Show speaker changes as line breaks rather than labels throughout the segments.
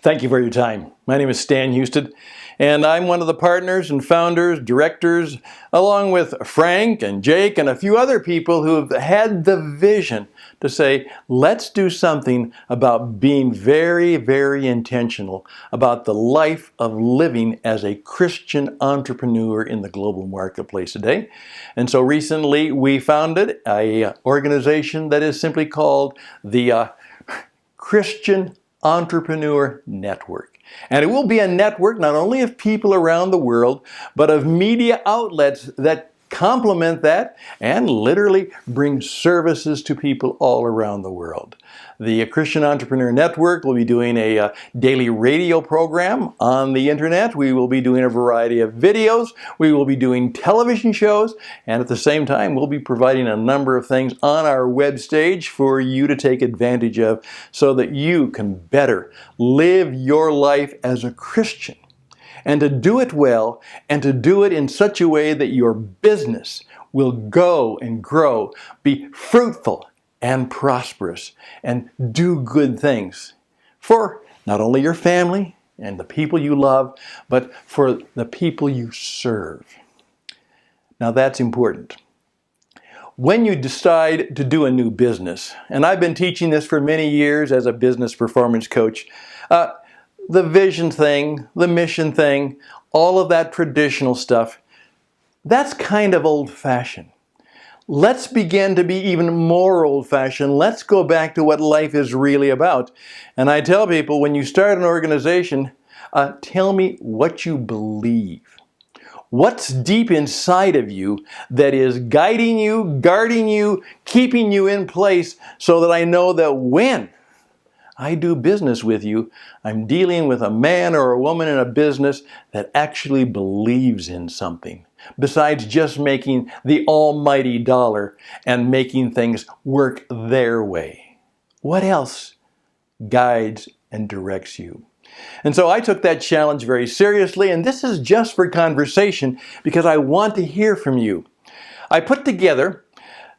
Thank you for your time. My name is Stan Hustad, and I'm one of the partners and founders, directors, along with Frank and Jake and a few other people who have had the vision to say, let's do something about being very, very intentional about the life of living as a Christian entrepreneur in the global marketplace today. And so recently we founded an organization that is simply called the Christian Entrepreneur Network. And it will be a network not only of people around the world, but of media outlets that complement that and literally bring services to people all around the world. The Christian Entrepreneur Network will be doing a daily radio program on the internet. We will be doing a variety of videos. We will be doing television shows. And at the same time, we'll be providing a number of things on our web stage for you to take advantage of so that you can better live your life as a Christian. And to do it well, and to do it in such a way that your business will go and grow, be fruitful and prosperous, and do good things for not only your family and the people you love, but for the people you serve. Now that's important. When you decide to do a new business, and I've been teaching this for many years as a business performance coach, the vision thing, the mission thing, all of that traditional stuff, that's kind of old-fashioned. Let's begin to be even more old-fashioned. Let's go back to what life is really about. And I tell people, when you start an organization, tell me what you believe. What's deep inside of you that is guiding you, guarding you, keeping you in place so that I know that when I do business with you, I'm dealing with a man or a woman in a business that actually believes in something, besides just making the almighty dollar and making things work their way. What else guides and directs you? And so I took that challenge very seriously, and this is just for conversation because I want to hear from you. I put together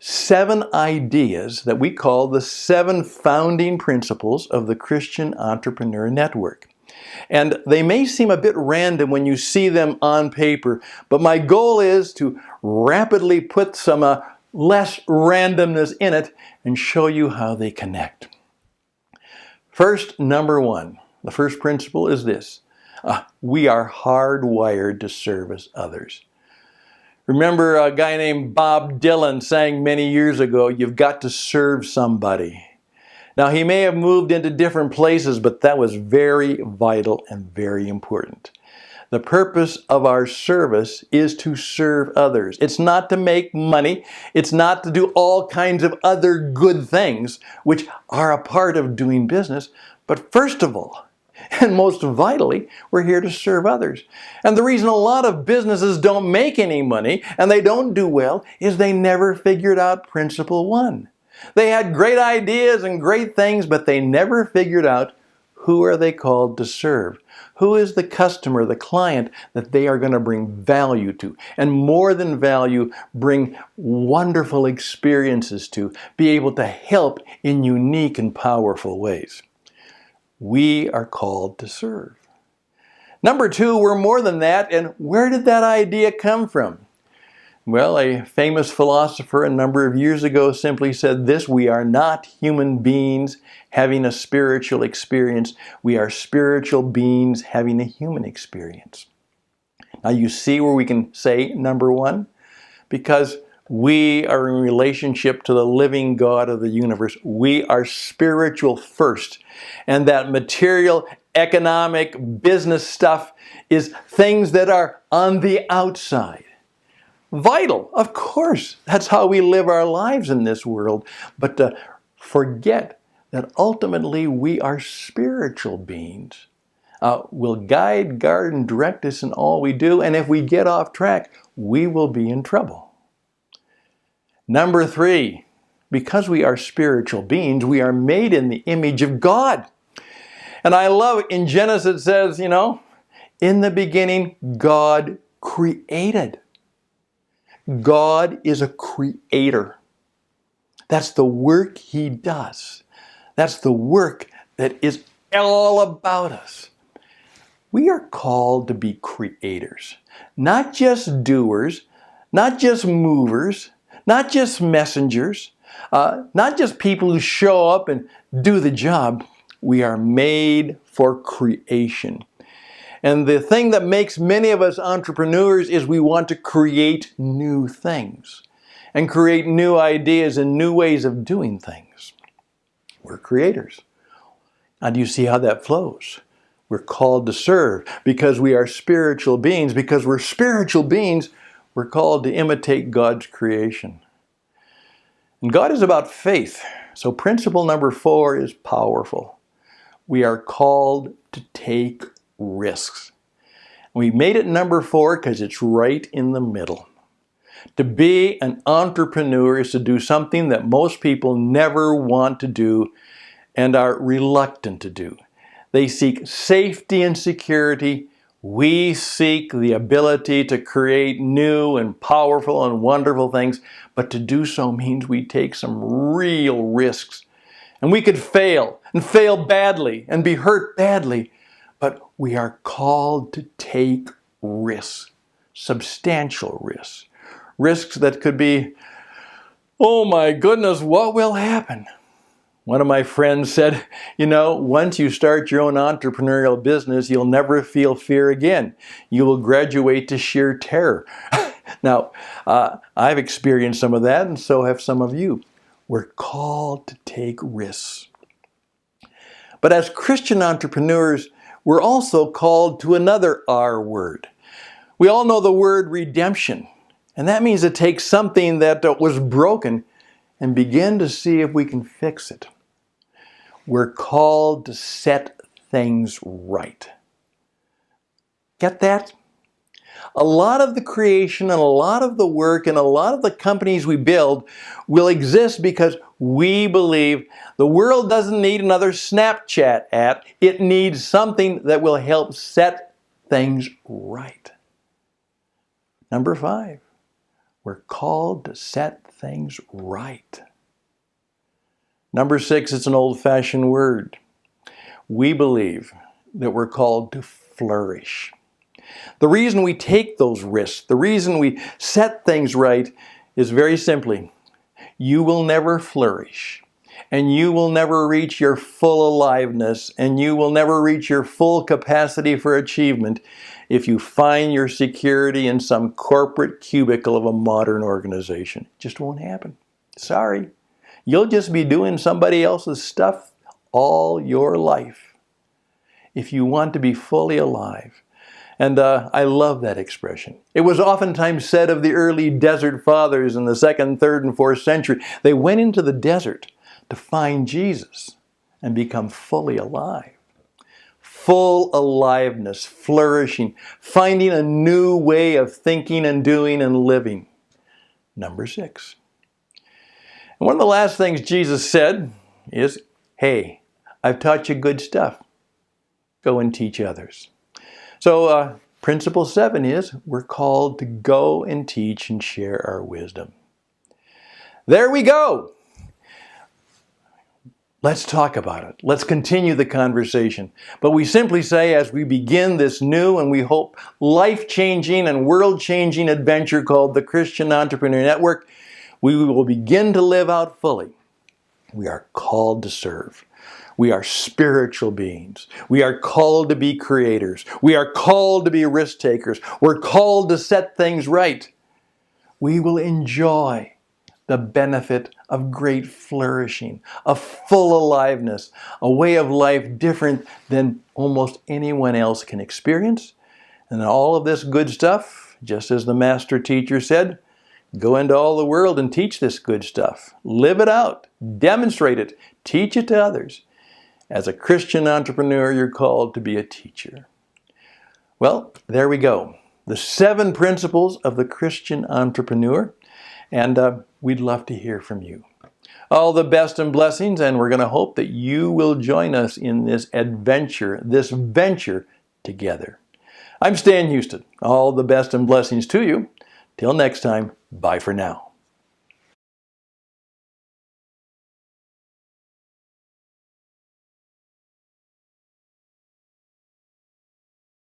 7 ideas that we call the 7 founding principles of the Christian Entrepreneur Network. And they may seem a bit random when you see them on paper, but my goal is to rapidly put some less randomness in it and show you how they connect. First, number 1, the first principle is this: we are hardwired to service others. Remember a guy named Bob Dylan sang many years ago, "You've got to serve somebody." Now, he may have moved into different places, but that was very vital and very important. The purpose of our service is to serve others. It's not to make money. It's not to do all kinds of other good things, which are a part of doing business. But first of all, and most vitally, we're here to serve others. And the reason a lot of businesses don't make any money and they don't do well is they never figured out principle 1. They had great ideas and great things, but they never figured out who are they called to serve. Who is the customer, the client that they are going to bring value to? And more than value, bring wonderful experiences to, be able to help in unique and powerful ways. We are called to serve. Number 2, we're more than that. And where did that idea come from? Well, a famous philosopher a number of years ago simply said this: we are not human beings having a spiritual experience. We are spiritual beings having a human experience. Now you see where we can say number 1? Because we are in relationship to the living God of the universe. We are spiritual first. And that material, economic, business stuff is things that are on the outside. Vital, of course. That's how we live our lives in this world. But forget that ultimately we are spiritual beings. Will guide, guard, and direct us in all we do. And if we get off track, we will be in trouble. Number 3, because we are spiritual beings, we are made in the image of God. And I love in Genesis it says, in the beginning, God created. God is a creator. That's the work He does. That's the work that is all about us. We are called to be creators, not just doers, not just movers, not just messengers, not just people who show up and do the job. We are made for creation. And the thing that makes many of us entrepreneurs is we want to create new things and create new ideas and new ways of doing things. We're creators. Now, do you see how that flows? We're called to serve because we are spiritual beings. Because we're spiritual beings, we're called to imitate God's creation. And God is about faith. So principle number 4 is powerful. We are called to take risks. We made it number 4 because it's right in the middle. To be an entrepreneur is to do something that most people never want to do and are reluctant to do. They seek safety and security. We seek the ability to create new and powerful and wonderful things, but to do so means we take some real risks. And we could fail, and fail badly, and be hurt badly, but we are called to take risks, substantial risks. Risks that could be, oh my goodness, what will happen? One of my friends said, once you start your own entrepreneurial business, you'll never feel fear again. You will graduate to sheer terror. Now, I've experienced some of that, and so have some of you. We're called to take risks. But as Christian entrepreneurs, we're also called to another R word. We all know the word redemption, and that means to take something that was broken and begin to see if we can fix it. We're called to set things right. Get that? A lot of the creation and a lot of the work and a lot of the companies we build will exist because we believe the world doesn't need another Snapchat app. It needs something that will help set things right. Number 5, we're called to set things right. Number 6, it's an old-fashioned word. We believe that we're called to flourish. The reason we take those risks, the reason we set things right is very simply, you will never flourish, and you will never reach your full aliveness, and you will never reach your full capacity for achievement if you find your security in some corporate cubicle of a modern organization. It just won't happen. Sorry. You'll just be doing somebody else's stuff all your life if you want to be fully alive. And I love that expression. It was oftentimes said of the early desert fathers in the 2nd, 3rd, and 4th century. They went into the desert to find Jesus and become fully alive. Full aliveness, flourishing, finding a new way of thinking and doing and living. Number 6. And one of the last things Jesus said is, hey, I've taught you good stuff. Go and teach others. So principle 7 is we're called to go and teach and share our wisdom. There we go. Let's talk about it. Let's continue the conversation. But we simply say as we begin this new and we hope life-changing and world-changing adventure called the Christian Entrepreneur Network, we will begin to live out fully. We are called to serve. We are spiritual beings. We are called to be creators. We are called to be risk takers. We're called to set things right. We will enjoy the benefit of great flourishing, of full aliveness, a way of life different than almost anyone else can experience. And all of this good stuff, just as the master teacher said, go into all the world and teach this good stuff. Live it out. Demonstrate it. Teach it to others. As a Christian entrepreneur, you're called to be a teacher. Well, there we go. The 7 principles of the Christian entrepreneur. And we'd love to hear from you. All the best and blessings, and we're going to hope that you will join us in this adventure, this venture together. I'm Stan Hustad. All the best and blessings to you. Till next time, bye for now.